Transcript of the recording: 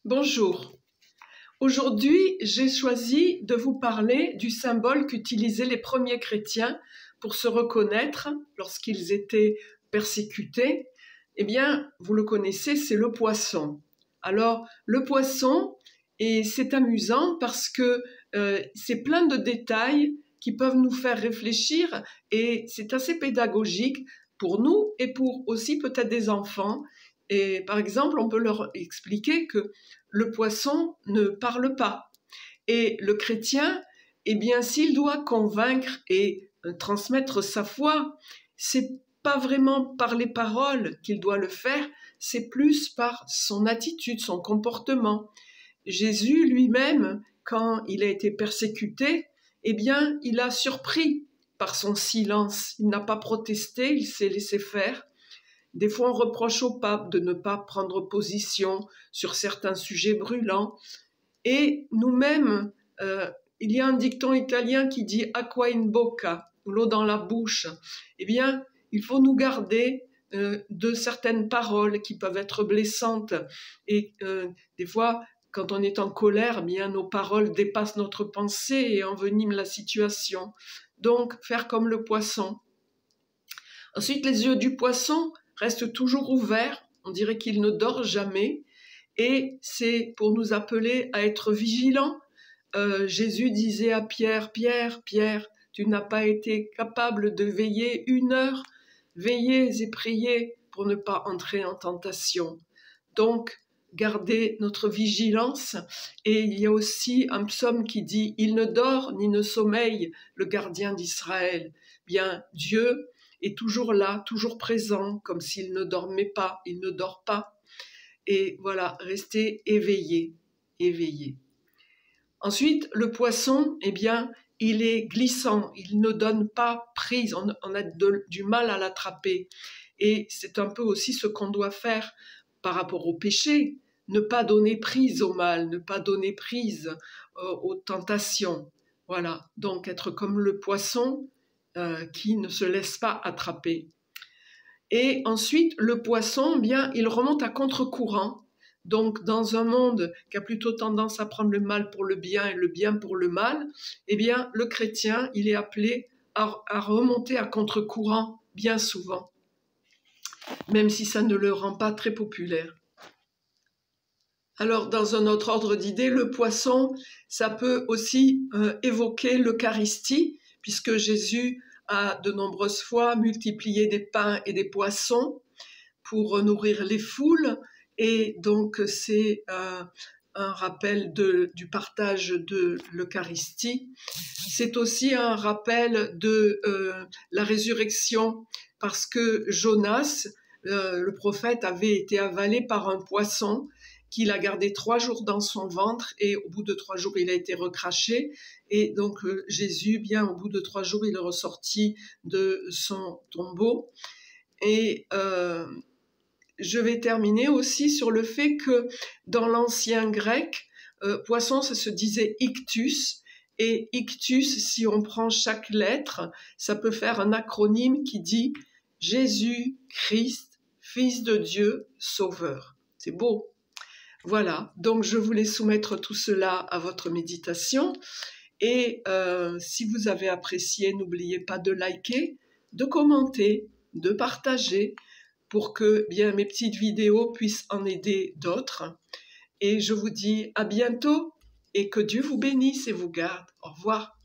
Bonjour. Aujourd'hui, j'ai choisi de vous parler du symbole qu'utilisaient les premiers chrétiens pour se reconnaître lorsqu'ils étaient persécutés. Eh bien, vous le connaissez, c'est le poisson. Alors, le poisson, et c'est amusant parce que c'est plein de détails qui peuvent nous faire réfléchir et c'est assez pédagogique pour nous et pour aussi peut-être des enfants. Et par exemple, on peut leur expliquer que le poisson ne parle pas. Et le chrétien, eh bien, s'il doit convaincre et transmettre sa foi, c'est pas vraiment par les paroles qu'il doit le faire, c'est plus par son attitude, son comportement. Jésus lui-même, quand il a été persécuté, eh bien, il a surpris par son silence. Il n'a pas protesté, il s'est laissé faire. Des fois, on reproche au pape de ne pas prendre position sur certains sujets brûlants. Et nous-mêmes, il y a un dicton italien qui dit « acqua in bocca », l'eau dans la bouche. Eh bien, il faut nous garder de certaines paroles qui peuvent être blessantes. Et des fois, quand on est en colère, eh bien, nos paroles dépassent notre pensée et enveniment la situation. Donc, faire comme le poisson. Ensuite, les yeux du poisson restent toujours ouverts, on dirait qu'il ne dort jamais, et c'est pour nous appeler à être vigilants. Jésus disait à Pierre, « Pierre, Pierre, tu n'as pas été capable de veiller 1 heure, veillez et priez pour ne pas entrer en tentation. » Donc, gardez notre vigilance. Et il y a aussi un psaume qui dit « Il ne dort ni ne sommeille, le gardien d'Israël. » Bien, Dieu est toujours là, toujours présent, comme s'il ne dormait pas, il ne dort pas. Et voilà, restez éveillés, éveillés. Ensuite, le poisson, eh bien, il est glissant, il ne donne pas prise, on a du mal à l'attraper. Et c'est un peu aussi ce qu'on doit faire par rapport au péché, ne pas donner prise au mal, ne pas donner prise aux tentations. Voilà, donc être comme le poisson, qui ne se laisse pas attraper. Et ensuite, le poisson, bien, il remonte à contre-courant. Donc, dans un monde qui a plutôt tendance à prendre le mal pour le bien et le bien pour le mal, eh bien, le chrétien, il est appelé à remonter à contre-courant bien souvent, même si ça ne le rend pas très populaire. Alors, dans un autre ordre d'idée, le poisson, ça peut aussi évoquer l'Eucharistie, puisque Jésus a de nombreuses fois multiplié des pains et des poissons pour nourrir les foules, et donc c'est un rappel du partage de l'Eucharistie. C'est aussi un rappel de la résurrection, parce que Jonas, le prophète, avait été avalé par un poisson qu'il a gardé 3 jours dans son ventre, et au bout de 3 jours, il a été recraché. Et donc Jésus, bien au bout de 3 jours, il est ressorti de son tombeau. Et je vais terminer aussi sur le fait que dans l'ancien grec, poisson, ça se disait ictus. Et ictus, si on prend chaque lettre, ça peut faire un acronyme qui dit Jésus Christ, Fils de Dieu, Sauveur. C'est beau. Voilà, donc je voulais soumettre tout cela à votre méditation. Et si vous avez apprécié, n'oubliez pas de liker, de commenter, de partager pour que bien mes petites vidéos puissent en aider d'autres. Et je vous dis à bientôt et que Dieu vous bénisse et vous garde. Au revoir.